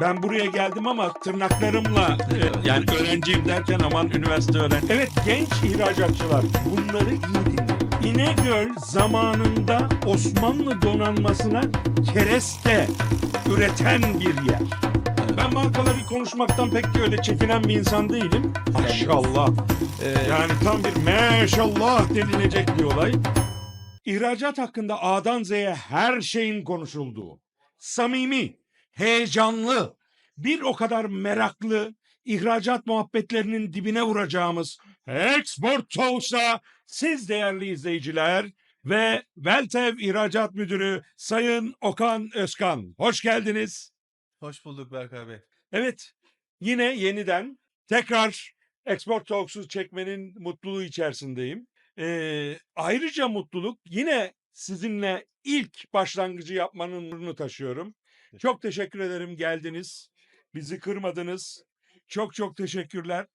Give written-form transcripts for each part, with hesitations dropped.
Ben buraya geldim ama tırnaklarımla yani öğrenciyim derken aman üniversite öğren. Evet, genç ihracatçılar, bunları iyi dinleyin. İnegöl zamanında Osmanlı donanmasına kereste üreten bir yer. Ben markaları konuşmaktan pek de öyle çekinen bir insan değilim. Maşallah. Yani tam bir maşallah denilecek bir olay. İhracat hakkında A'dan Z'ye her şeyin konuşulduğu, samimi, heyecanlı, bir o kadar meraklı, ihracat muhabbetlerinin dibine vuracağımız Export Talks'a siz değerli izleyiciler ve Veltev İhracat Müdürü Sayın Okan Özkan, hoş geldiniz. Hoş bulduk Berkay Bey. Evet, yine yeniden tekrar Export Talks'u çekmenin mutluluğu içerisindeyim. Ayrıca mutluluk yine sizinle ilk başlangıcı yapmanın nurunu taşıyorum. Çok teşekkür ederim, geldiniz. Bizi kırmadınız. Çok çok teşekkürler.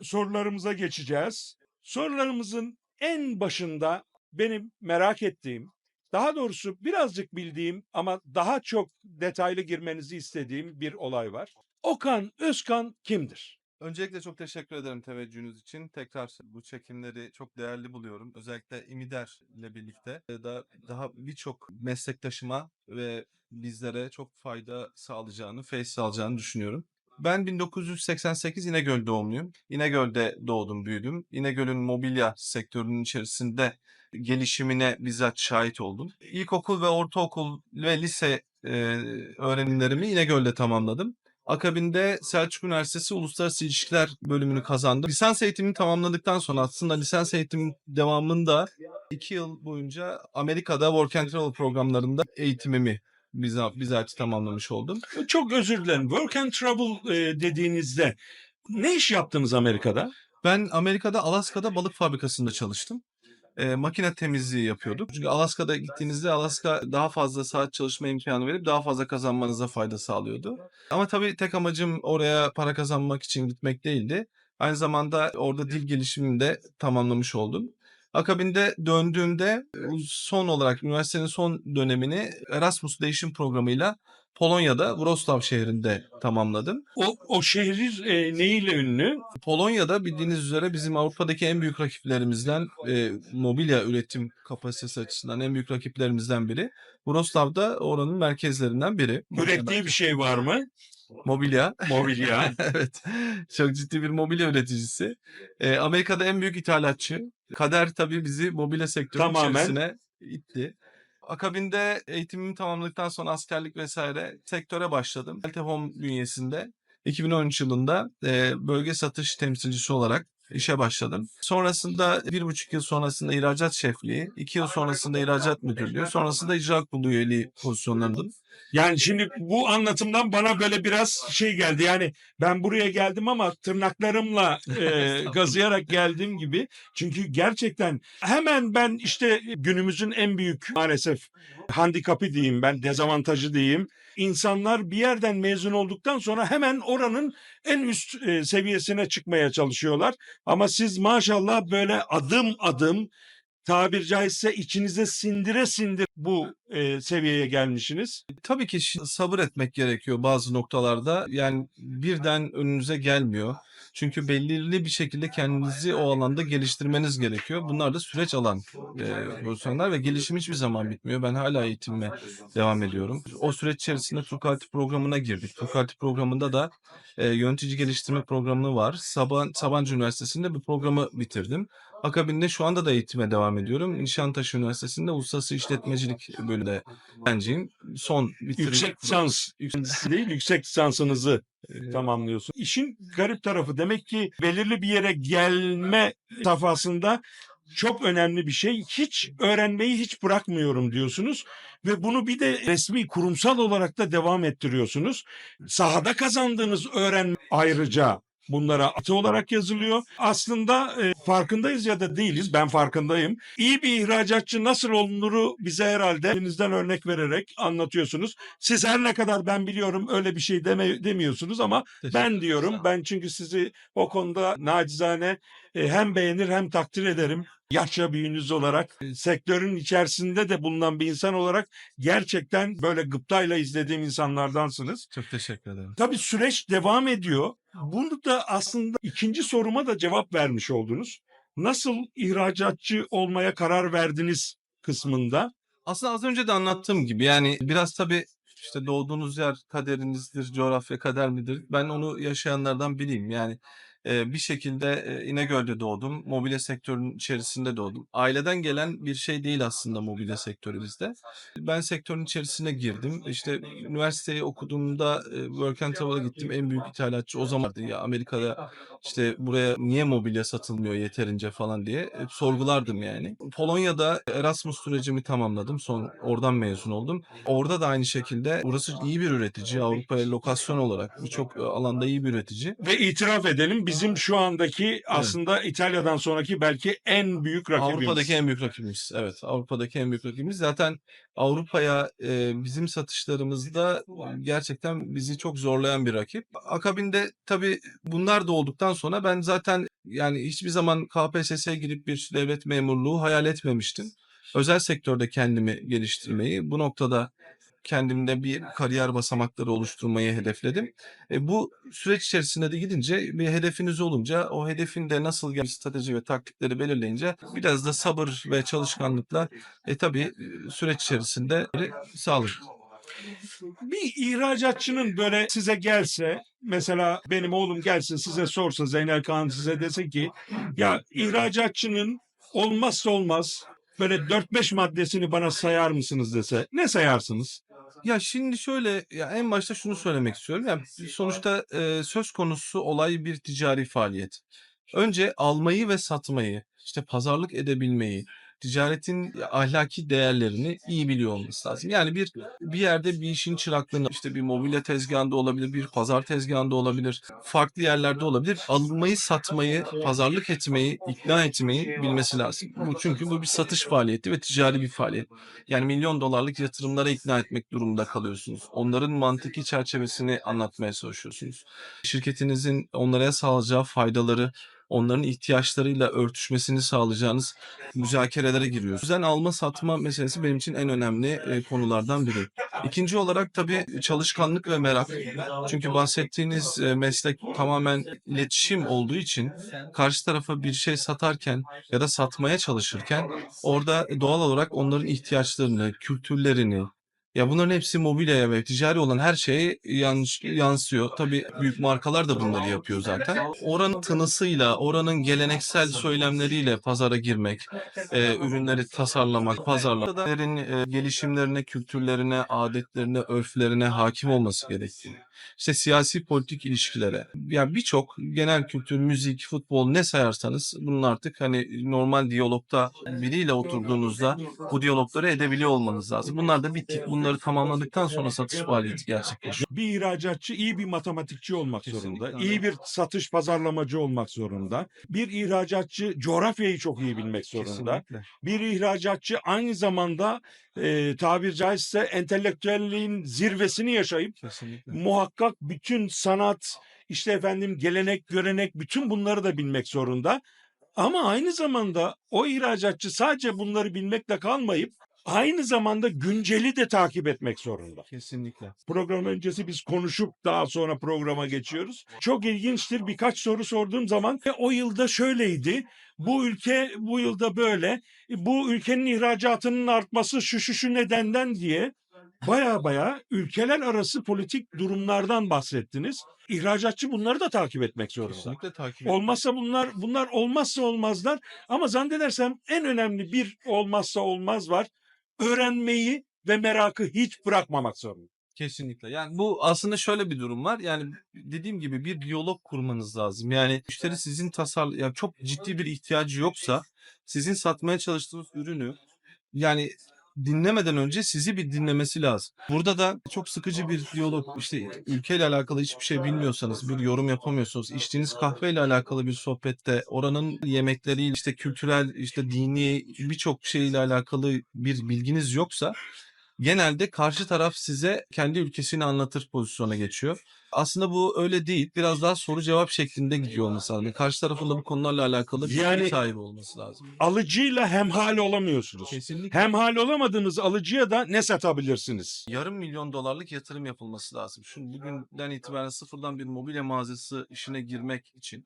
Sorularımıza geçeceğiz. Sorularımızın en başında benim merak ettiğim, daha doğrusu birazcık bildiğim ama daha çok detaylı girmenizi istediğim bir olay var. Okan Özkan kimdir? Öncelikle çok teşekkür ederim teveccühünüz için. Tekrar bu çekimleri çok değerli buluyorum. Özellikle İMİDER ile birlikte daha birçok meslektaşıma ve bizlere çok fayda sağlayacağını, feyiz sağlayacağını düşünüyorum. Ben 1988 İnegöl doğumluyum. İnegöl'de doğdum, büyüdüm. İnegöl'ün mobilya sektörünün içerisinde gelişimine bizzat şahit oldum. İlkokul ve ortaokul ve lise öğrenimlerimi İnegöl'de tamamladım. Akabinde Selçuk Üniversitesi Uluslararası İlişkiler bölümünü kazandım. Lisans eğitimini tamamladıktan sonra aslında lisans eğitimin devamında 2 yıl boyunca Amerika'da Work and Travel programlarında eğitimimi bizzat tamamlamış oldum. Çok özür dilerim. Work and Travel dediğinizde ne iş yaptınız Amerika'da? Ben Amerika'da Alaska'da balık fabrikasında çalıştım. Makine temizliği yapıyorduk. Çünkü Alaska'da gittiğinizde Alaska daha fazla saat çalışma imkanı verip daha fazla kazanmanıza fayda sağlıyordu. Ama tabii tek amacım oraya para kazanmak için gitmek değildi. Aynı zamanda orada dil gelişimini de tamamlamış oldum. Akabinde döndüğümde son olarak üniversitenin son dönemini Erasmus Değişim Programı'yla Polonya'da Wrocław şehrinde tamamladım. O şehir neyle ünlü? Polonya'da bildiğiniz üzere bizim Avrupa'daki en büyük rakiplerimizden, mobilya üretim kapasitesi açısından en büyük rakiplerimizden biri. Wrocław da oranın merkezlerinden biri. Ürettiği bir şey var mı? Mobilya. Mobilya. Evet. Çok ciddi bir mobilya üreticisi. Amerika'da en büyük ithalatçı. Kader tabii bizi mobilya sektörünün Tamamen. içerisine itti. Akabinde eğitimimi tamamladıktan sonra askerlik vesaire sektöre başladım. Eltehom bünyesinde 2013 yılında bölge satış temsilcisi olarak işe başladım. Sonrasında 1,5 yıl sonrasında ihracat şefliği, 2 yıl sonrasında ihracat müdürlüğü, sonrasında icra kurulu üyeliği pozisyonlarında. Yani şimdi bu anlatımdan bana böyle biraz şey geldi. Yani ben buraya geldim ama tırnaklarımla gazıyarak geldiğim gibi. Çünkü gerçekten hemen ben işte günümüzün en büyük maalesef handikapı diyeyim, ben dezavantajı diyeyim. İnsanlar bir yerden mezun olduktan sonra hemen oranın en üst seviyesine çıkmaya çalışıyorlar. Ama siz maşallah böyle adım adım, tabir caizse içinize sindire sindire bu seviyeye gelmişsiniz. Tabii ki sabır etmek gerekiyor bazı noktalarda. Yani birden önünüze gelmiyor. Çünkü belirli bir şekilde kendinizi o alanda geliştirmeniz gerekiyor. Bunlar da süreç alan pozisyonlar ve gelişim hiçbir zaman bitmiyor. Ben hala eğitimime devam ediyorum. O süreç içerisinde Turkalti programına girdik. Turkalti programında da yönetici geliştirme programı var. Sabancı Üniversitesi'nde bu programı bitirdim. Akabinde şu anda da eğitime devam ediyorum. Nişantaşı Üniversitesi'nde Uluslararası İşletmecilik bölümünde öğrenciyim. Son Yüksek lisans değil, yüksek lisansınızı tamamlıyorsun. İşin garip tarafı demek ki belirli bir yere gelme safhasında çok önemli bir şey. Hiç öğrenmeyi hiç bırakmıyorum diyorsunuz ve bunu bir de resmi kurumsal olarak da devam ettiriyorsunuz. Sahada kazandığınız öğrenme ayrıca bunlara atı olarak yazılıyor. Aslında farkındayız ya da değiliz. Ben farkındayım. İyi bir ihracatçı nasıl olunuru bize herhalde elinizden örnek vererek anlatıyorsunuz. Siz her ne kadar ben biliyorum öyle bir şey demiyorsunuz ama ben diyorum. Ben çünkü sizi o konuda nacizane hem beğenir hem takdir ederim. yaşça büyüğünüz olarak, sektörün içerisinde de bulunan bir insan olarak gerçekten böyle gıptayla izlediğim insanlardansınız. Çok teşekkür ederim. Tabii süreç devam ediyor. Bunu da aslında ikinci soruma da cevap vermiş oldunuz. Nasıl ihracatçı olmaya karar verdiniz kısmında? Aslında az önce de anlattığım gibi yani biraz tabii işte doğduğunuz yer kaderinizdir, coğrafya kader midir? Ben onu yaşayanlardan biriyim. Yani bir şekilde İnegöl'de doğdum. Mobilya sektörünün içerisinde doğdum. Aileden gelen bir şey değil aslında mobilya sektörü bizde. Ben sektörün içerisine girdim. İşte üniversiteyi okuduğumda Work and Travel'a gittim. En büyük ithalatçı o zamandı. Ya Amerika'da işte buraya niye mobilya satılmıyor yeterince falan diye sorgulardım yani. Polonya'da Erasmus sürecimi tamamladım. Oradan mezun oldum. Orada da aynı şekilde burası iyi bir üretici. Avrupa'ya lokasyon olarak birçok alanda iyi bir üretici. Ve itiraf edelim bizim şu andaki Evet. aslında İtalya'dan sonraki belki en büyük rakibimiz. Avrupa'daki en büyük rakibimiz. Evet, Avrupa'daki en büyük rakibimiz. Zaten Avrupa'ya bizim satışlarımızda gerçekten bizi çok zorlayan bir rakip. Akabinde tabii bunlar da olduktan sonra ben zaten yani hiçbir zaman KPSS'ye girip bir devlet memurluğu hayal etmemiştim. Özel sektörde kendimi geliştirmeyi, bu noktada kendimde bir kariyer basamakları oluşturmayı hedefledim. Bu süreç içerisinde de gidince bir hedefiniz olunca o hedefin de nasıl strateji ve taktikleri belirleyince biraz da sabır ve çalışkanlıkla tabii süreç içerisinde sağlık. Bir ihracatçının böyle size gelse, mesela benim oğlum gelsin size sorsa, Zeynel Kaan size dese ki ya ihracatçının olmazsa olmaz böyle 4-5 maddesini bana sayar mısınız dese ne sayarsınız? Ya şimdi şöyle ya en başta şunu söylemek istiyorum. Ya sonuçta söz konusu olay bir ticari faaliyet. Önce almayı ve satmayı, işte pazarlık edebilmeyi, ticaretin ahlaki değerlerini iyi biliyor olması lazım. Yani bir yerde bir işin çıraklığını işte bir mobilya tezgahında olabilir, bir pazar tezgahında olabilir, farklı yerlerde olabilir. Almayı, satmayı, pazarlık etmeyi, ikna etmeyi bilmesi lazım. Çünkü bu bir satış faaliyeti ve ticari bir faaliyet. Yani milyon dolarlık yatırımlara ikna etmek durumunda kalıyorsunuz. Onların mantıki çerçevesini anlatmaya çalışıyorsunuz. Şirketinizin onlara sağlayacağı faydaları, onların ihtiyaçlarıyla örtüşmesini sağlayacağınız müzakerelere giriyorsunuz. O yüzden alma satma meselesi benim için en önemli konulardan biri. İkinci olarak tabii çalışkanlık ve merak. Çünkü bahsettiğiniz meslek tamamen iletişim olduğu için karşı tarafa bir şey satarken ya da satmaya çalışırken orada doğal olarak onların ihtiyaçlarını, kültürlerini, ya bunların hepsi mobilyaya ve ticari olan her şeye yansıyor. Tabii büyük markalar da bunları yapıyor zaten. Oranın tınısıyla, oranın geleneksel söylemleriyle pazara girmek, ürünleri tasarlamak, pazarlamak, gelişimlerine, kültürlerine, adetlerine, örflerine hakim olması gerektiğini. İşte siyasi politik ilişkilere. Yani birçok genel kültür, müzik, futbol ne sayarsanız bunun artık hani normal diyalogta biriyle oturduğunuzda bu diyalogları edebiliyor olmanız lazım. Bunlar da bittik. Bunları tamamladıktan sonra satış faaliyeti gerçekleşiyor. Bir ihracatçı iyi bir matematikçi olmak Kesinlikle zorunda. öyle. İyi bir satış pazarlamacı olmak zorunda. Bir ihracatçı coğrafyayı çok iyi bilmek zorunda. Kesinlikle. Bir ihracatçı aynı zamanda tabir caizse entelektüelliğin zirvesini yaşayıp Kesinlikle. muhakkak bütün sanat, işte efendim gelenek, görenek bütün bunları da bilmek zorunda. Ama aynı zamanda o ihracatçı sadece bunları bilmekle kalmayıp aynı zamanda günceli de takip etmek zorunda. Kesinlikle. Program öncesi biz konuşup daha sonra programa geçiyoruz. Çok ilginçtir, birkaç soru sorduğum zaman o yılda şöyleydi. Bu ülke bu yılda böyle. Bu ülkenin ihracatının artması şu nedenden diye baya ülkeler arası politik durumlardan bahsettiniz. İhracatçı bunları da takip etmek zorunda. Kesinlikle takip Olmazsa bunlar olmazsa olmazlar, ama zannedersem en önemli bir olmazsa olmaz var. Öğrenmeyi ve merakı hiç bırakmamak zorunda. Kesinlikle. Yani bu aslında şöyle bir durum var. Yani dediğim gibi bir diyalog kurmanız lazım. Yani müşteri sizin yani çok ciddi bir ihtiyacı yoksa sizin satmaya çalıştığınız ürünü yani dinlemeden önce sizi bir dinlemesi lazım. Burada da çok sıkıcı bir diyalog işte ülkeyle alakalı hiçbir şey bilmiyorsanız, bir yorum yapamıyorsunuz, içtiğiniz kahveyle alakalı bir sohbette, oranın yemekleriyle işte kültürel, işte dini birçok şeyle alakalı bir bilginiz yoksa genelde karşı taraf size kendi ülkesini anlatır pozisyona geçiyor. Aslında bu öyle değil. Biraz daha soru cevap şeklinde gidiyor olması lazım. Karşı tarafın da bu konularla alakalı bilgi Yani sahibi olması lazım. alıcıyla hemhal olamıyorsunuz. Kesinlikle. Hemhal olamadığınız alıcıya da ne satabilirsiniz? Yarım milyon dolarlık yatırım yapılması lazım. Şimdi bugünden itibaren sıfırdan bir mobilya mağazası işine girmek için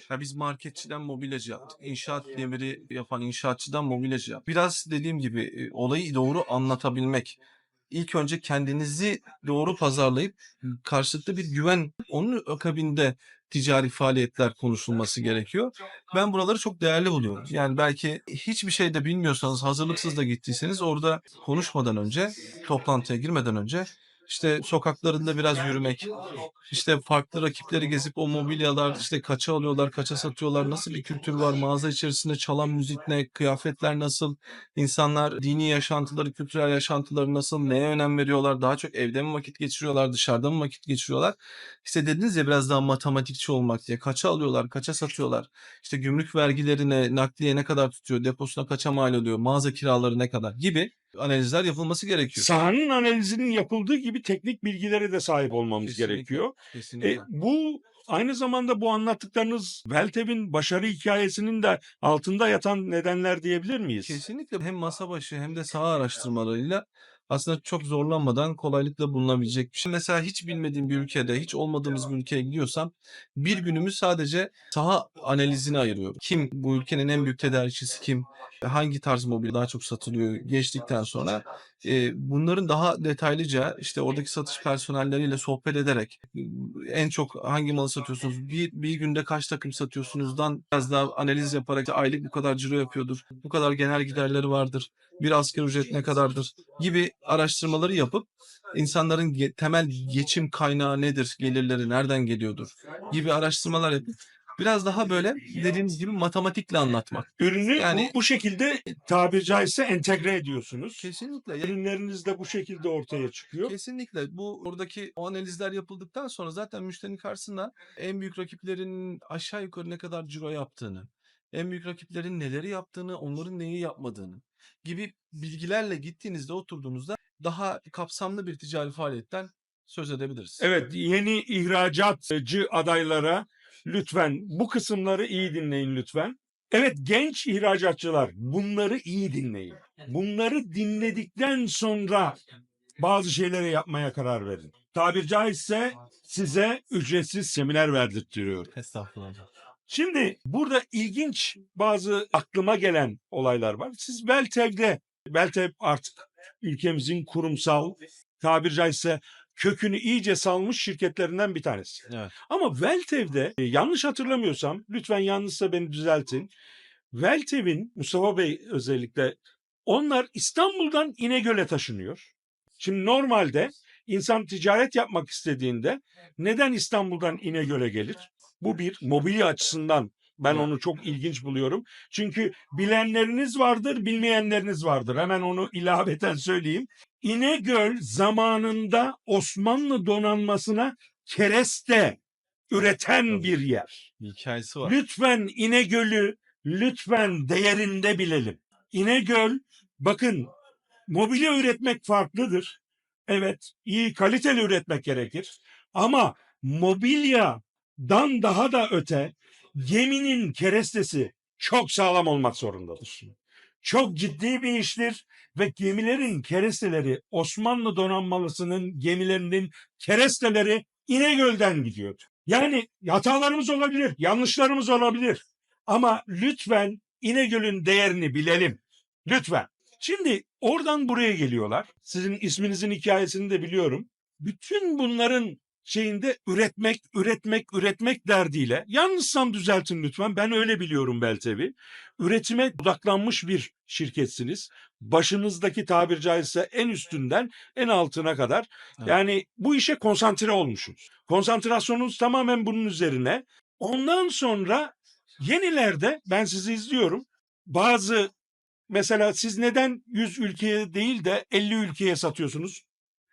ya biz marketçiden mobilyacı yaptık. İnşaat demiri yapan inşaatçıdan mobilyacı yaptık. Biraz dediğim gibi olayı doğru anlatabilmek. İlk önce kendinizi doğru pazarlayıp karşılıklı bir güven, onun akabinde ticari faaliyetler konuşulması gerekiyor. Ben buraları çok değerli buluyorum. Yani belki hiçbir şey de bilmiyorsanız, hazırlıksız da gittiyseniz orada konuşmadan önce, toplantıya girmeden önce işte sokaklarında biraz yürümek, işte farklı rakipleri gezip o mobilyalar işte kaça alıyorlar, kaça satıyorlar, nasıl bir kültür var, mağaza içerisinde çalan müzik ne, kıyafetler nasıl, insanlar dini yaşantıları, kültürel yaşantıları nasıl, neye önem veriyorlar, daha çok evde mi vakit geçiriyorlar, dışarıda mı vakit geçiriyorlar? İşte dediniz ya biraz daha matematikçi olmak diye. Kaça alıyorlar, kaça satıyorlar? İşte gümrük vergilerine, nakliye ne kadar tutuyor, deposuna kaça mal oluyor, mağaza kiraları ne kadar gibi analizler yapılması gerekiyor. Sahanın analizinin yapıldığı gibi teknik bilgilere de sahip olmamız Kesinlikle, gerekiyor. kesinlikle. Bu aynı zamanda bu anlattıklarınız Veltev'in başarı hikayesinin de altında yatan nedenler diyebilir miyiz? Kesinlikle hem masa başı hem de saha araştırmalarıyla aslında çok zorlanmadan kolaylıkla bulunabilecek bir şey. Mesela hiç bilmediğim bir ülkede, hiç olmadığımız bir ülkeye gidiyorsam bir günümü sadece saha analizine ayırıyorum. Kim, bu ülkenin en büyük tedarikçisi kim, hangi tarz mobilya daha çok satılıyor geçtikten sonra bunların daha detaylıca işte oradaki satış personelleriyle sohbet ederek en çok hangi malı satıyorsunuz, bir günde kaç takım satıyorsunuzdan biraz daha analiz yaparak işte aylık bu kadar ciro yapıyordur, bu kadar genel giderleri vardır, bir asgari ücret ne kadardır gibi araştırmaları yapıp insanların temel geçim kaynağı nedir, gelirleri nereden geliyordur gibi araştırmalar yapıp biraz daha böyle dediğiniz gibi matematikle anlatmak. Ürünü Yani bu şekilde tabiri caizse entegre ediyorsunuz. kesinlikle. Ürünleriniz de bu şekilde ortaya çıkıyor. Kesinlikle. Bu oradaki o analizler yapıldıktan sonra zaten müşterinin karşısına en büyük rakiplerinin aşağı yukarı ne kadar ciro yaptığını, en büyük rakiplerin neleri yaptığını, onların neyi yapmadığını gibi bilgilerle gittiğinizde, oturduğunuzda daha kapsamlı bir ticari faaliyetten söz edebiliriz. Evet, yeni ihracatçı adaylara lütfen bu kısımları iyi dinleyin lütfen. Evet, genç ihracatçılar bunları iyi dinleyin. Bunları dinledikten sonra bazı şeyleri yapmaya karar verin. Tabir caizse size ücretsiz seminer verdirtiyorum. Estağfurullah. Şimdi burada ilginç bazı aklıma gelen olaylar var. Siz Beltev artık ülkemizin kurumsal, tabir caizse kökünü iyice salmış şirketlerinden bir tanesi. Evet. Ama Veltev'de yanlış hatırlamıyorsam, lütfen yanlışsa beni düzeltin. Veltev'in, Mustafa Bey özellikle, onlar İstanbul'dan İnegöl'e taşınıyor. Şimdi normalde insan ticaret yapmak istediğinde neden İstanbul'dan İnegöl'e gelir? Bu bir mobilya açısından ben onu çok ilginç buluyorum. Çünkü bilenleriniz vardır, bilmeyenleriniz vardır. Hemen onu ilaveten söyleyeyim. İnegöl zamanında Osmanlı donanmasına kereste üreten bir yer. Bir hikayesi var. Lütfen İnegöl'ü lütfen değerinde bilelim. İnegöl, bakın, mobilya üretmek farklıdır. Evet, iyi kaliteli üretmek gerekir. Ama mobilyadan daha da öte geminin kerestesi çok sağlam olmak zorundadır. Çok ciddi bir iştir ve gemilerin keresteleri, Osmanlı donanmalısının gemilerinin keresteleri İnegöl'den gidiyordu. Yani hatalarımız olabilir, yanlışlarımız olabilir. Ama lütfen İnegöl'ün değerini bilelim. Lütfen. Şimdi oradan buraya geliyorlar. Sizin isminizin hikayesini de biliyorum. Bütün bunların şeyinde üretmek derdiyle. Yanlışsam düzeltin lütfen. Ben öyle biliyorum Beltev'i. Üretime odaklanmış bir şirketsiniz. Başınızdaki tabir caizse en üstünden en altına kadar. Evet. Yani bu işe konsantre olmuşsunuz. Konsantrasyonunuz tamamen bunun üzerine. Ondan sonra yenilerde ben sizi izliyorum. Mesela siz neden 100 ülkeye değil de 50 ülkeye satıyorsunuz?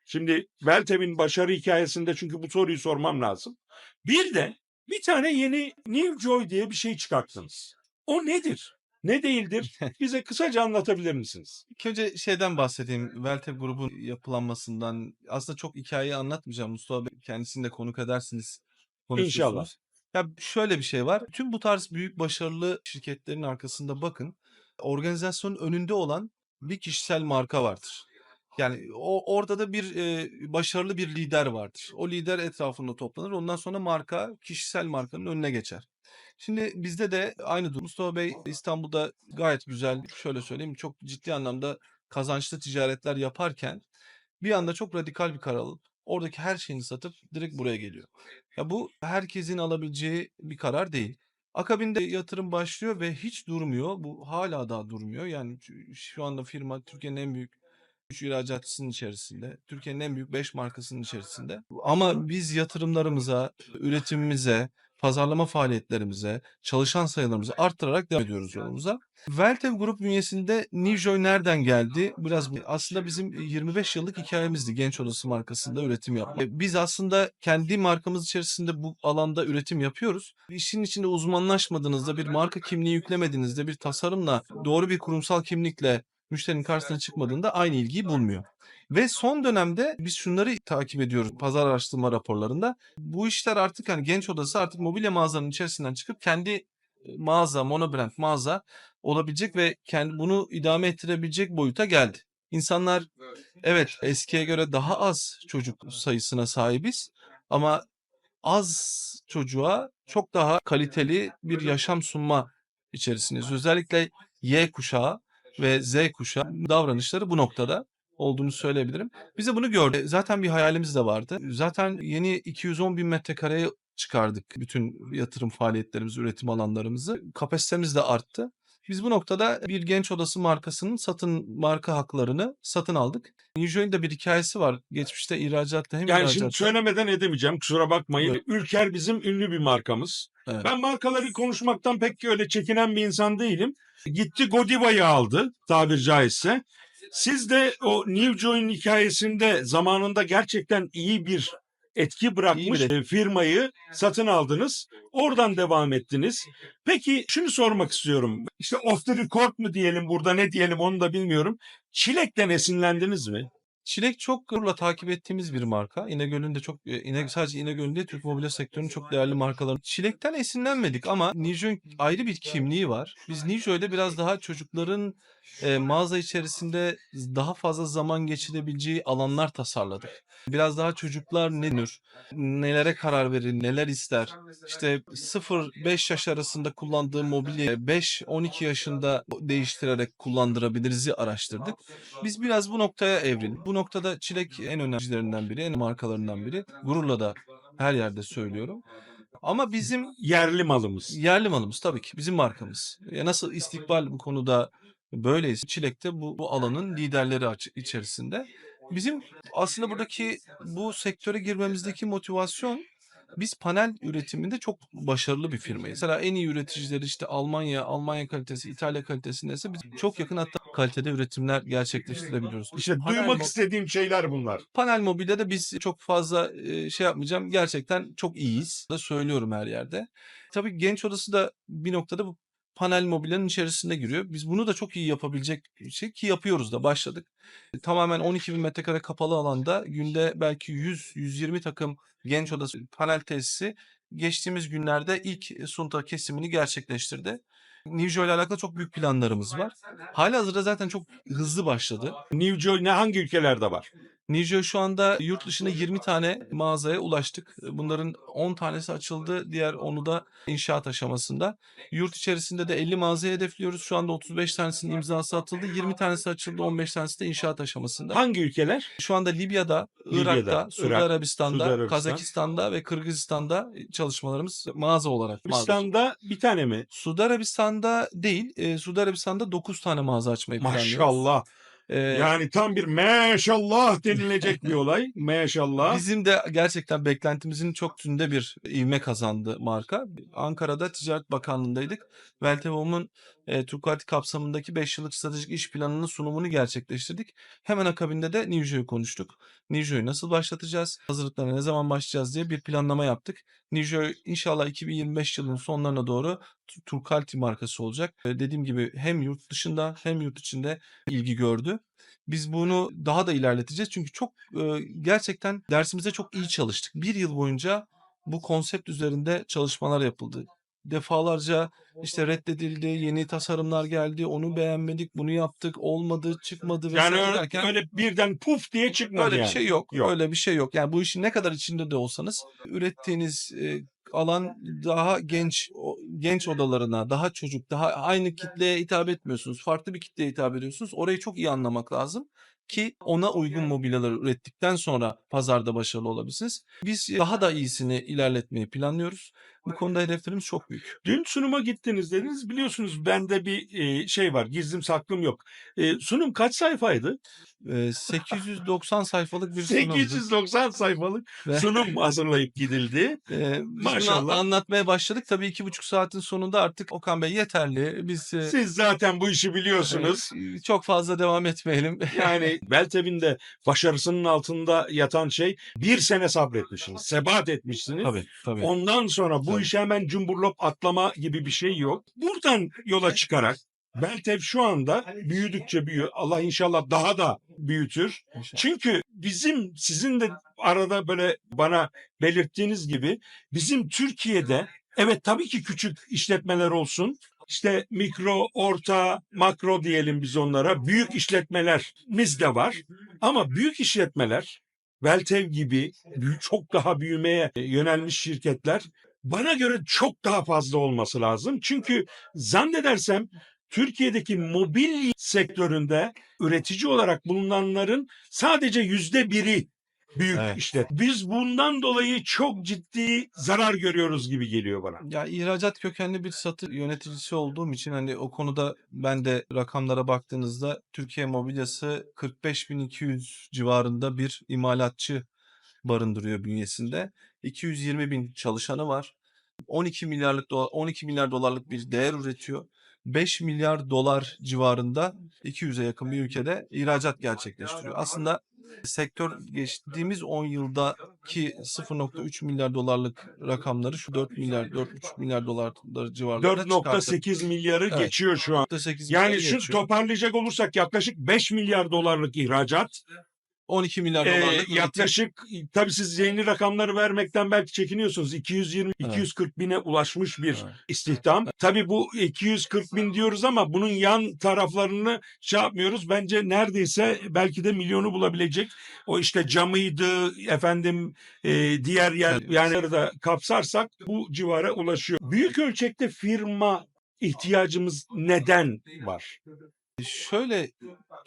Şimdi Veltev'in başarı hikayesinde çünkü bu soruyu sormam lazım. Bir de bir tane yeni New Joy diye bir şey çıkarttınız. O nedir? Ne değildir? Bize kısaca anlatabilir misiniz? İlk önce şeyden bahsedeyim. Weltev grubun yapılanmasından. Aslında çok hikayeyi anlatmayacağım. Mustafa Bey kendisini de konuk edersiniz, İnşallah. konuşursunuz. Ya şöyle bir şey var. Tüm bu tarz büyük başarılı şirketlerin arkasında bakın. Organizasyonun önünde olan bir kişisel marka vardır. Yani orada da bir başarılı bir lider vardır. O lider etrafında toplanır. Ondan sonra marka kişisel markanın önüne geçer. Şimdi bizde de aynı durum. Mustafa Bey İstanbul'da gayet güzel, şöyle söyleyeyim, çok ciddi anlamda kazançlı ticaretler yaparken bir anda çok radikal bir karar alıp oradaki her şeyini satıp direkt buraya geliyor. Ya bu herkesin alabileceği bir karar değil. Akabinde yatırım başlıyor ve hiç durmuyor. Bu hala daha durmuyor. Yani şu anda firma Türkiye'nin en büyük 3 ihracatçısının içerisinde, Türkiye'nin en büyük 5 markasının içerisinde. Ama biz yatırımlarımıza, üretimimize, pazarlama faaliyetlerimize, çalışan sayılarımızı arttırarak devam ediyoruz yolumuza. Weltev Grup bünyesinde Nivjoy nereden geldi? Biraz aslında bizim 25 yıllık hikayemizdi Genç Odası markasında üretim yapmak. Biz aslında kendi markamız içerisinde bu alanda üretim yapıyoruz. İşin içinde uzmanlaşmadığınızda, bir marka kimliği yüklemediğinizde, bir tasarımla, doğru bir kurumsal kimlikle müşterinin karşısına çıkmadığında aynı ilgiyi bulmuyor. Ve son dönemde biz şunları takip ediyoruz pazar araştırma raporlarında. Bu işler artık hani Genç Odası artık mobilya mağazanın içerisinden çıkıp kendi mağaza, monobrand mağaza olabilecek ve kendi bunu idame ettirebilecek boyuta geldi. İnsanlar evet eskiye göre daha az çocuk sayısına sahibiz ama az çocuğa çok daha kaliteli bir yaşam sunma içerisindeyiz. Özellikle Y kuşağı ve Z kuşağı davranışları bu noktada olduğunu söyleyebilirim. Biz de bunu gördük. Zaten bir hayalimiz de vardı. Zaten yeni 210 bin metrekareye çıkardık bütün yatırım faaliyetlerimizi, üretim alanlarımızı. Kapasitemiz de arttı. Biz bu noktada bir Genç Odası markasının marka haklarını satın aldık. Newjoy'un da bir hikayesi var. Geçmişte ihracatta hem Yani şimdi ihracatta. söylemeden edemeyeceğim, kusura bakmayın. Buyurun. Ülker bizim ünlü bir markamız. Evet. Ben markaları konuşmaktan pek öyle çekinen bir insan değilim. Gitti Godiva'yı aldı tabir caizse. Siz de o New Joy'un hikayesinde zamanında gerçekten iyi bir etki bırakmış İyi bir firmayı satın aldınız. Oradan devam ettiniz. Peki şunu sormak istiyorum. İşte off the record mu diyelim burada, ne diyelim onu da bilmiyorum. Çilek'ten esinlendiniz mi? Çilek çok gururla takip ettiğimiz bir marka. İnegöl'ün de çok sadece İnegöl'ün değil Türk mobilya sektörünün çok değerli markaları. Çilek'ten esinlenmedik ama Nijo'nun ayrı bir kimliği var. Biz Nijo'yla biraz daha çocukların mağaza içerisinde daha fazla zaman geçirebileceği alanlar tasarladık. Biraz daha çocuklar ne denir, nelere karar verir, neler ister. İşte 0-5 yaş arasında kullandığı mobilyayı 5-12 yaşında değiştirerek kullandırabiliriz'i araştırdık. Biz biraz bu noktaya evrildik. Bu noktada Çilek en önemlilerinden biri, en markalarından biri. Gururla da her yerde söylüyorum. Ama bizim Yerli malımız. yerli malımız tabii ki bizim markamız. Nasıl istikbal bu konuda böyleyiz. Çilek de bu alanın liderleri içerisinde. Bizim aslında buradaki bu sektöre girmemizdeki motivasyon biz panel üretiminde çok başarılı bir firmayız. Mesela en iyi üreticileri işte Almanya kalitesi, İtalya kalitesindeyse biz çok yakın hatta kalitede üretimler gerçekleştirebiliyoruz. İşte Panel duymak mo- istediğim şeyler bunlar. Panel mobilyada biz çok fazla şey yapmayacağım. Gerçekten çok iyiyiz. Da söylüyorum her yerde. Tabii Genç Odası da bir noktada bu panel mobilyanın içerisinde giriyor. Biz bunu da çok iyi yapabilecek bir şey ki yapıyoruz da başladık. Tamamen 12 bin metrekare kapalı alanda günde belki 100-120 takım Genç Odası panel tesisi geçtiğimiz günlerde ilk sunta kesimini gerçekleştirdi. Nivjo ile alakalı çok büyük planlarımız var. Halihazırda zaten çok hızlı başladı. New Joy hangi ülkelerde var? Nivjo şu anda yurt dışında 20 tane mağazaya ulaştık. Bunların 10 tanesi açıldı. Diğer 10'u da inşaat aşamasında. Yurt içerisinde de 50 mağazaya hedefliyoruz. Şu anda 35 tanesinin imzası atıldı. 20 tanesi açıldı. 15 tanesi de inşaat aşamasında. Hangi ülkeler? Şu anda Libya'da, Irak'ta, Suudi Irak, Arabistan'da, Suudi Arabistan. Kazakistan'da ve Kırgızistan'da çalışmalarımız mağaza olarak mağaza. Arabistan'da bir tane mi? Suudi Arabistan'da değil, Suudi Arabistan'da 9 tane mağaza açmayı planlıyoruz. Maşallah. Ee, Yani tam bir maşallah denilecek bir olay. Maşallah. Bizim de gerçekten beklentimizin çok üstünde bir ivme kazandı marka. Ankara'da Ticaret Bakanlığı'ndaydık. Weltevom'un Turkuati kapsamındaki 5 yıllık stratejik iş planının sunumunu gerçekleştirdik. Hemen akabinde de Nivjo'yu konuştuk. Nivjo'yu nasıl başlatacağız? Hazırlıklara ne zaman başlayacağız diye bir planlama yaptık. Nijö inşallah 2025 yılının sonlarına doğru Turkalti markası olacak. Dediğim gibi hem yurt dışında hem yurt içinde ilgi gördü. Biz bunu daha da ilerleteceğiz çünkü çok, gerçekten dersimize çok iyi çalıştık. Bir yıl boyunca bu konsept üzerinde çalışmalar yapıldı. Defalarca, işte, reddedildi, yeni tasarımlar geldi, onu beğenmedik, bunu yaptık, olmadı, çıkmadı Yani vesaire derken öyle birden puf diye çıkmadı öyle bir yani. şey yok, Yok. öyle bir şey yok. Yani bu işin ne kadar içinde de olsanız ürettiğiniz, alan daha genç odalarına, daha çocuk, daha aynı kitleye hitap etmiyorsunuz. Farklı bir kitleye hitap ediyorsunuz. Orayı çok iyi anlamak lazım ki ona uygun mobilyaları ürettikten sonra pazarda başarılı olabilirsiniz. Biz daha da iyisini ilerletmeyi planlıyoruz. Bu konuda hedeflerimiz çok büyük. Dün sunuma gittiniz dediniz. Biliyorsunuz bende bir şey var. Gizlim saklım yok. Sunum kaç sayfaydı? 890 sayfalık bir sunumdu 890 sayfalık ve sunum hazırlayıp gidildi. biz bunu Maşallah. anlatmaya başladık. Tabii 2,5 saatin sonunda artık Okan Bey yeterli. Biz, Siz zaten bu işi biliyorsunuz. çok fazla devam etmeyelim. Yani Beltev'in de başarısının altında yatan şey 1 sene sabretmişsiniz, sebat etmişsiniz. Tabii, tabii. Ondan sonra bu Tabii. işe hemen cumburlop atlama gibi bir şey yok. Buradan yola çıkarak Beltev şu anda büyüdükçe büyüyor. Allah inşallah daha da büyütür. İnşallah. Çünkü bizim sizin de arada böyle bana belirttiğiniz gibi bizim Türkiye'de evet tabii ki küçük işletmeler olsun. İşte mikro, orta, makro diyelim biz onlara. Büyük işletmelerimiz de var. Ama büyük işletmeler, Veltev gibi çok daha büyümeye yönelmiş şirketler bana göre çok daha fazla olması lazım. Çünkü zannedersem Türkiye'deki mobilya sektöründe üretici olarak bulunanların sadece %1'i büyük Evet. işletme. Biz bundan dolayı çok ciddi zarar görüyoruz gibi geliyor bana. Ya, ihracat kökenli bir satış yöneticisi olduğum için, hani, o konuda ben de rakamlara baktığınızda Türkiye mobilyası 45.200 civarında bir imalatçı barındırıyor bünyesinde. 220.000 çalışanı var. 12 milyar dolarlık bir değer üretiyor. 5 milyar dolar civarında 200'e yakın bir ülkede ihracat gerçekleştiriyor. Aslında sektör geçtiğimiz 10 yıldaki 0,3 milyar dolarlık rakamları şu 4 milyar, 4,5 milyar dolar civarlarına çıkarttı. 4,8 milyarı Evet. geçiyor şu an. 4,8 Yani milyarı şu geçiyor. toparlayacak olursak yaklaşık 5 milyar dolarlık ihracat. 12 milyar dolarlık üretim. Yaklaşık tabii siz yeni rakamları vermekten belki çekiniyorsunuz. 220-240 bine ulaşmış bir Evet. istihdam. Tabii bu 240 bin diyoruz ama bunun yan taraflarını şey yapmıyoruz. Bence neredeyse belki de milyonu bulabilecek. O işte camıydı efendim diğer yer Evet. yani da kapsarsak bu civara ulaşıyor. Büyük ölçekte firma ihtiyacımız neden var? Şöyle,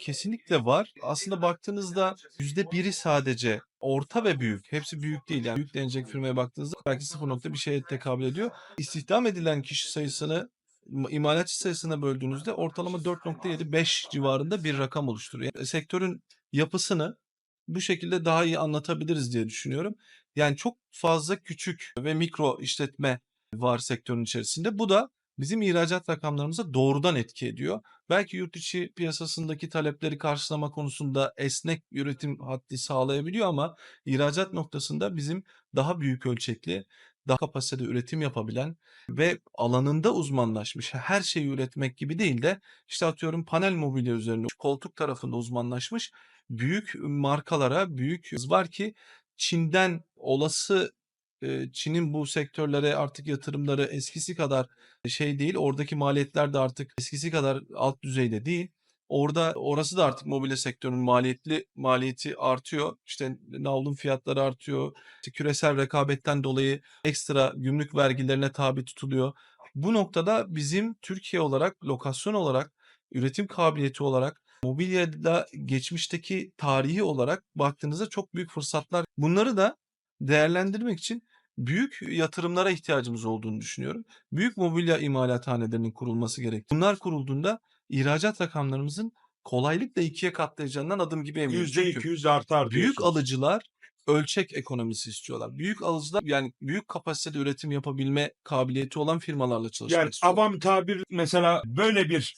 kesinlikle var. Aslında baktığınızda %1'i sadece orta ve büyük. Hepsi büyük değil. Yani büyük denecek firmaya baktığınızda belki 0 nokta bir şeye tekabül ediyor. İstihdam edilen kişi sayısını imalatçı sayısına böldüğünüzde ortalama 4,7-5 civarında bir rakam oluşturuyor. Yani sektörün yapısını bu şekilde daha iyi anlatabiliriz diye düşünüyorum. Yani çok fazla küçük ve mikro işletme var sektörün içerisinde. Bu da bizim ihracat rakamlarımıza doğrudan etki ediyor. Belki yurt içi piyasasındaki talepleri karşılama konusunda esnek üretim haddi sağlayabiliyor ama ihracat noktasında bizim daha büyük ölçekli, daha kapasitede üretim yapabilen ve alanında uzmanlaşmış, her şeyi üretmek gibi değil de işte atıyorum panel mobilya üzerine koltuk tarafında uzmanlaşmış büyük markalara büyük var ki Çin'den olası Çin'in bu sektörlere artık yatırımları eskisi kadar şey değil. Oradaki maliyetler de artık eskisi kadar alt düzeyde değil. Orası da artık mobilya sektörünün maliyeti artıyor. İşte navlun fiyatları artıyor. İşte küresel rekabetten dolayı ekstra gümrük vergilerine tabi tutuluyor. Bu noktada bizim Türkiye olarak, lokasyon olarak, üretim kabiliyeti olarak, mobilyada geçmişteki tarihi olarak baktığınızda çok büyük fırsatlar. Bunları da değerlendirmek için büyük yatırımlara ihtiyacımız olduğunu düşünüyorum. Büyük mobilya imalathanelerinin kurulması gerek. Bunlar kurulduğunda ihracat rakamlarımızın kolaylıkla 2'ye katlayacağından adım gibi eminim. Çünkü %200 artar büyük diyorsunuz. alıcılar ölçek ekonomisi istiyorlar. Büyük alıcılar yani büyük kapasitede üretim yapabilme kabiliyeti olan firmalarla çalışmak Yani istiyorlar. avam tabir mesela böyle bir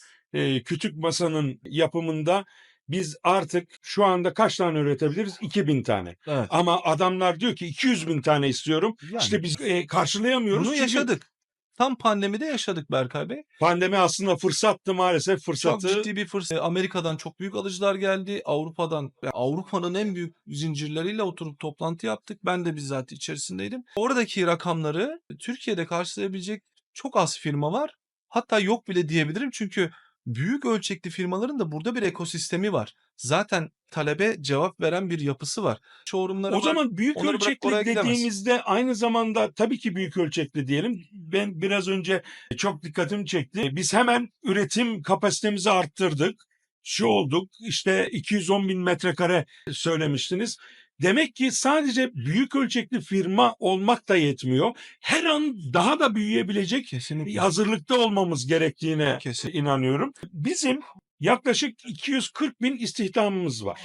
kütük masanın yapımında Biz artık şu anda kaç tane üretebiliriz? 2000 tane. Evet. Ama adamlar diyor ki 200.000 tane istiyorum. Yani İşte biz karşılayamıyoruz bunu çünkü yaşadık. Tam pandemide yaşadık Berkay Bey. pandemi aslında fırsattı, maalesef Çok fırsatı. ciddi bir fırsat. Amerika'dan çok büyük alıcılar geldi. Avrupa'dan, Avrupa'nın en büyük zincirleriyle oturup toplantı yaptık. Ben de bizzat içerisindeydim. Oradaki rakamları Türkiye'de karşılayabilecek çok az firma var. Hatta yok bile diyebilirim. Çünkü büyük ölçekli firmaların da burada bir ekosistemi var. Zaten talebe cevap veren bir yapısı var. Showroom'ları O var. zaman büyük Onları bırak oraya ölçekli gidemez. dediğimizde aynı zamanda tabii ki büyük ölçekli diyelim. Ben biraz önce çok dikkatimi çekti. Biz hemen üretim kapasitemizi arttırdık. Şu olduk, işte 210.000 metrekare söylemiştiniz. Demek ki sadece büyük ölçekli firma olmak da yetmiyor. Her an daha da büyüyebilecek Kesinlikle. hazırlıkta olmamız gerektiğine Kesin. inanıyorum. Bizim yaklaşık 240.000 istihdamımız var.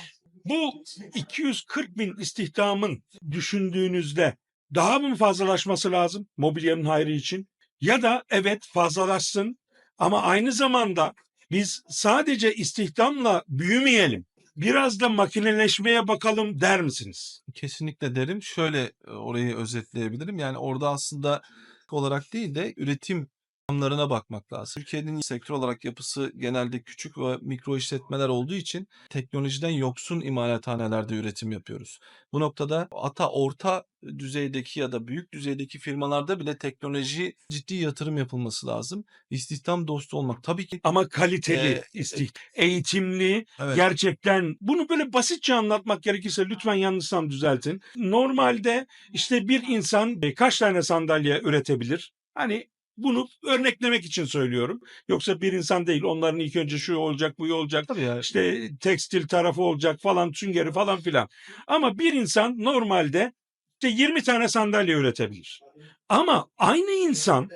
Bu 240.000 istihdamın düşündüğünüzde daha mı fazlalaşması lazım mobilyanın hayrı için? Ya da evet fazlalaşsın ama aynı zamanda biz sadece istihdamla büyümeyelim. Biraz da makineleşmeye bakalım der misiniz? Kesinlikle derim. Şöyle orayı özetleyebilirim. Yani orada aslında olarak değil de üretim rakamlarına bakmak lazım. Türkiye'nin sektör olarak yapısı genelde küçük ve mikro işletmeler olduğu için teknolojiden yoksun imalathanelerde üretim yapıyoruz. Bu noktada hatta orta düzeydeki ya da büyük düzeydeki firmalarda bile teknoloji ciddi yatırım yapılması lazım. İstihdam dostu olmak tabii ki Ama kaliteli e, eğitimli, evet. gerçekten bunu böyle basitçe anlatmak gerekirse lütfen yanlışsam düzeltin. Normalde işte bir insan kaç tane sandalye üretebilir? Hani bunu örneklemek için söylüyorum. Yoksa bir insan değil. Onların ilk önce şu olacak, bu olacak. Tabii ya. İşte tekstil tarafı olacak falan, süngeri falan filan. Ama bir insan normalde işte 20 tane sandalye üretebilir. Ama aynı insan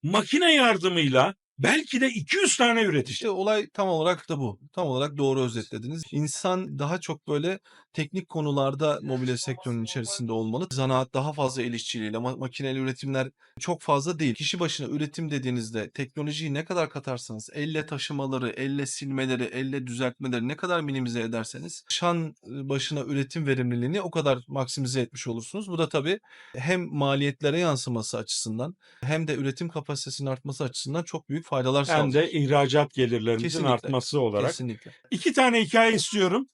makine yardımıyla belki de 200 tane üretecek. İşte olay tam olarak da bu. Tam olarak doğru özetlediniz. İnsan daha çok böyle teknik konularda mobilya sektörünün içerisinde olmalı. Zanaat daha fazla el işçiliğiyle, makineli üretimler çok fazla değil. Kişi başına üretim dediğinizde teknolojiyi ne kadar katarsanız, elle taşımaları, elle silmeleri, elle düzeltmeleri ne kadar minimize ederseniz şan başına üretim verimliliğini o kadar maksimize etmiş olursunuz. Bu da tabii hem maliyetlere yansıması açısından hem de üretim kapasitesinin artması açısından çok büyük faydalar Hem de sağlar. ihracat gelirlerimizin Kesinlikle. artması olarak. Kesinlikle. 2 tane hikaye istiyorum.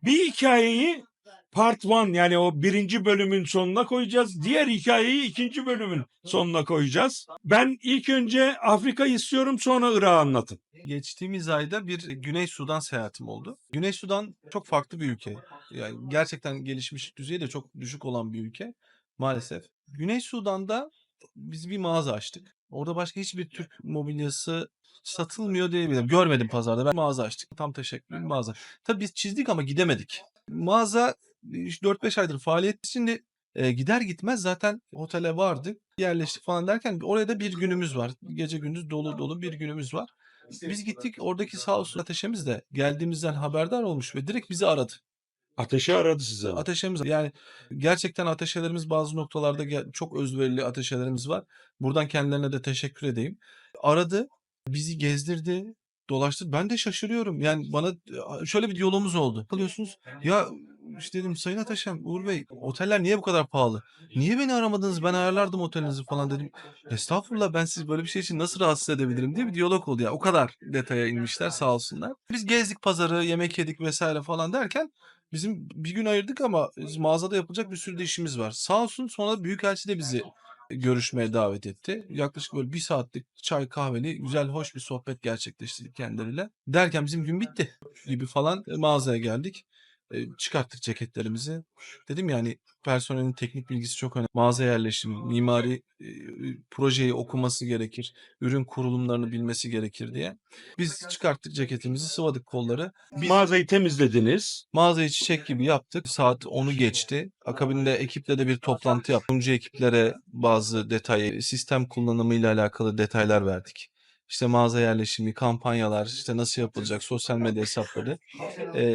Bir hikayeyi part 1 yani o 1. bölümün sonuna koyacağız. Diğer hikayeyi 2. bölümün sonuna koyacağız. Ben ilk önce Afrika'yı istiyorum, sonra Irak'ı anlatın. Geçtiğimiz ayda bir Güney Sudan seyahatim oldu. Güney Sudan çok farklı bir ülke. Yani gerçekten gelişmişlik düzeyi de çok düşük olan bir ülke maalesef. Güney Sudan'da biz bir mağaza açtık. Orada başka hiçbir Türk mobilyası satılmıyor diyebilirim. Görmedim pazarda. Ben mağaza açtık. Tam teşekkür ederim mağaza. Tabii biz çizdik ama gidemedik. Mağaza 4-5 aydır faaliyet. Şimdi gider gitmez zaten otele vardık. Yerleştik falan derken oraya da bir günümüz var. Gece gündüz dolu dolu bir günümüz var. Biz gittik oradaki sağ olsun ateşemiz de geldiğimizden haberdar olmuş ve direkt bizi aradı. Ateşi aradı size. Ateşemiz yani gerçekten ateşelerimiz bazı noktalarda çok özverili ateşelerimiz var. Buradan kendilerine de teşekkür edeyim. Aradı, bizi gezdirdi, dolaştırdı. Ben de şaşırıyorum. Yani bana şöyle bir diyalogumuz oldu. Kalıyorsunuz. Ya işte dedim Sayın Ateşem, Uğur Bey, oteller niye bu kadar pahalı? Niye beni aramadınız? Ben ayarlardım otelinizi falan dedim. Estağfurullah ben sizi böyle bir şey için nasıl rahatsız edebilirim diye bir diyalog oldu ya. O kadar detaya inmişler sağ olsunlar. Biz gezdik pazarı, yemek yedik vesaire falan derken bizim bir gün ayırdık ama mağazada yapılacak bir sürü de işimiz var. Sağ olsun sonra büyükelçi de bizi görüşmeye davet etti. Yaklaşık böyle 1 saatlik çay kahveli güzel hoş bir sohbet gerçekleştirdik kendileriyle. Derken bizim gün bitti gibi falan mağazaya geldik. Çıkarttık ceketlerimizi. Dedim yani personelin teknik bilgisi çok önemli. Mağaza yerleşimi, mimari projeyi okuması gerekir. Ürün kurulumlarını bilmesi gerekir diye. Biz çıkarttık ceketimizi, sıvadık kolları. Biz Mağazayı temizlediniz. mağazayı çiçek gibi yaptık. Saat 10'u geçti. Akabinde ekiple de bir toplantı yaptık. Sunucu ekiplere bazı detay, sistem kullanımıyla alakalı detaylar verdik. İşte mağaza yerleşimi, kampanyalar, işte nasıl yapılacak, sosyal medya hesapları.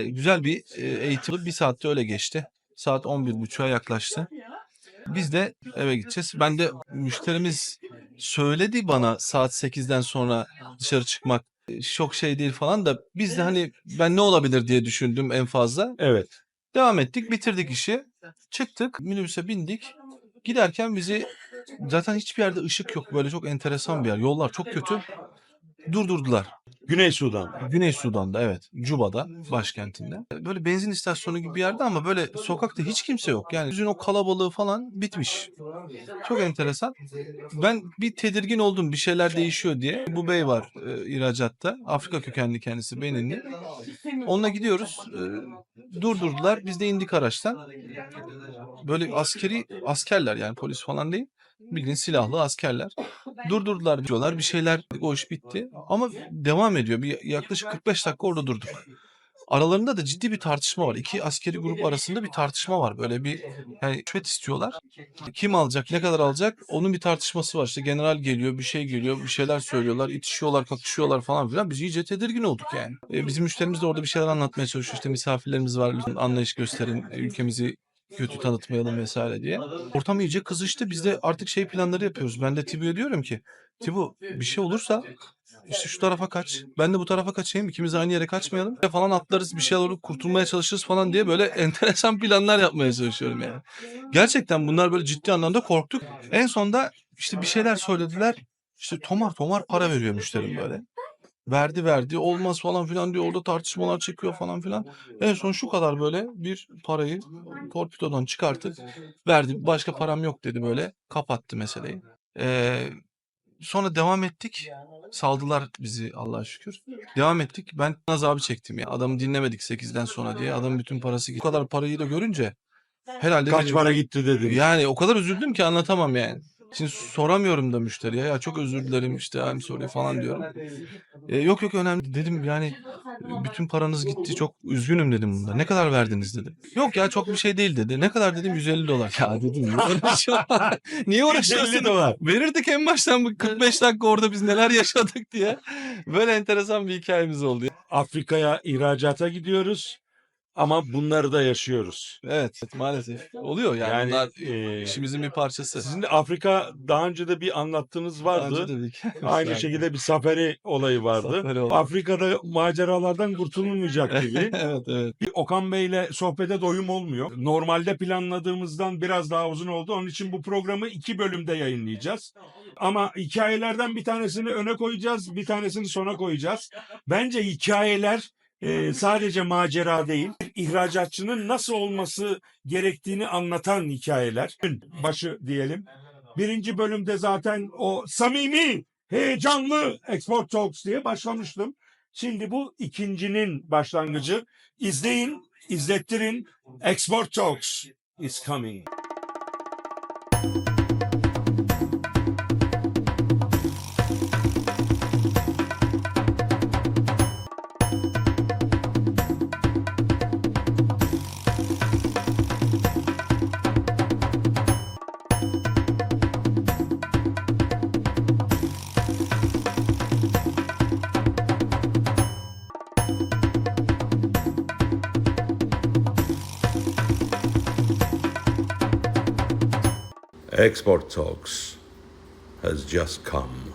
Güzel bir eğitim oldu. 1 saatte öyle geçti. Saat 11.30'a yaklaştı. Biz de eve gideceğiz. Ben de müşterimiz söyledi bana saat 8'den sonra dışarı çıkmak Çok şey değil falan da biz de hani ben ne olabilir diye düşündüm en fazla. Evet. Devam ettik, bitirdik işi. Çıktık, minibüse bindik. Giderken bizi zaten hiçbir yerde ışık yok. Böyle çok enteresan bir yer. Yollar çok kötü. Durdurdular. Güney Sudan. Güney Sudan'da evet. Cuba'da başkentinde. Böyle benzin istasyonu gibi bir yerde ama böyle sokakta hiç kimse yok. Yani yüzün o kalabalığı falan bitmiş. Çok enteresan. Ben bir tedirgin oldum bir şeyler değişiyor diye. Bu bey var ihracatta. Afrika kökenli kendisi Beninli. Onunla gidiyoruz. Durdurdular. Biz de indik araçtan. Böyle askerler yani polis falan değil. Bildiğin silahlı askerler. Durdurdular diyorlar bir şeyler o iş bitti. Ama devam ediyor. Bir yaklaşık 45 dakika orada durduk. Aralarında da ciddi bir tartışma var. İki askeri grup arasında bir tartışma var. Böyle bir yani rüşvet istiyorlar. Kim alacak, ne kadar alacak? Onun bir tartışması var. İşte general geliyor, bir şey geliyor, bir şeyler söylüyorlar, itişiyorlar, kakışıyorlar falan filan. Biz iyice tedirgin olduk yani. Bizim müşterimiz de orada bir şeyler anlatmaya çalışıyor. İşte misafirlerimiz var, lütfen anlayış gösterin, ülkemizi kötü tanıtmayalım vesaire diye. Ortam iyice kızıştı. Biz de artık şey planları yapıyoruz. Ben de Tibu'ya diyorum ki, Tibu bir şey olursa işte şu tarafa kaç. Ben de bu tarafa kaçayım. İkimiz aynı yere kaçmayalım. Falan atlarız bir şey olur kurtulmaya çalışırız falan diye böyle enteresan planlar yapmaya çalışıyorum yani. Gerçekten bunlar böyle ciddi anlamda korktuk. En sonda işte bir şeyler söylediler. İşte tomar tomar para veriyor müşterim böyle. Verdi olmaz falan filan diyor. Orada tartışmalar çıkıyor falan filan. En son şu kadar böyle bir parayı torpidodan çıkartıp verdi. Başka param yok dedi böyle. Kapattı meseleyi. Ee, Sonra devam ettik. Saldılar bizi Allah'a şükür. Devam ettik. Ben azabı çektim ya. Adamı dinlemedik 8'den sonra diye. Adamın bütün parası gitti. Bu kadar parayı da görünce herhalde Kaç dedim, para gitti dedim. yani o kadar üzüldüm ki anlatamam yani. Şimdi soramıyorum da müşteriye ya çok özür dilerim işte I'm sorry falan diyorum. Yok önemli dedim yani bütün paranız gitti çok üzgünüm dedim bunda. Ne kadar verdiniz dedi. Yok ya çok bir şey değil dedi. Ne kadar dedim 150 dolar. Ya dedim niye uğraşıyorsun? Niye uğraşıyorsun? 150 dolar. Verirdik en baştan bu 45 dakika orada biz neler yaşadık diye. Böyle enteresan bir hikayemiz oldu. Afrika'ya ihracata gidiyoruz ama bunları da yaşıyoruz. Evet maalesef oluyor yani, Yani bunlar işimizin bir parçası. sizin de Afrika daha önce de bir anlattığınız Daha vardı. önce dedik. Aynı şekilde bir safari olayı vardı. Safari oldu. Afrika'da maceralardan kurtulunmayacak gibi. Evet. Bir Okan Bey'le sohbete doyum olmuyor. Normalde planladığımızdan biraz daha uzun oldu. Onun için bu programı 2 bölümde yayınlayacağız. Ama hikayelerden bir tanesini öne koyacağız, bir tanesini sona koyacağız. Bence hikayeler sadece macera değil, ihracatçının nasıl olması gerektiğini anlatan hikayeler. Başı diyelim. Birinci bölümde zaten o samimi, heyecanlı Export Talks diye başlamıştım. Şimdi bu ikincinin başlangıcı. İzleyin, izlettirin. Export Talks is coming. Export Talks has just come.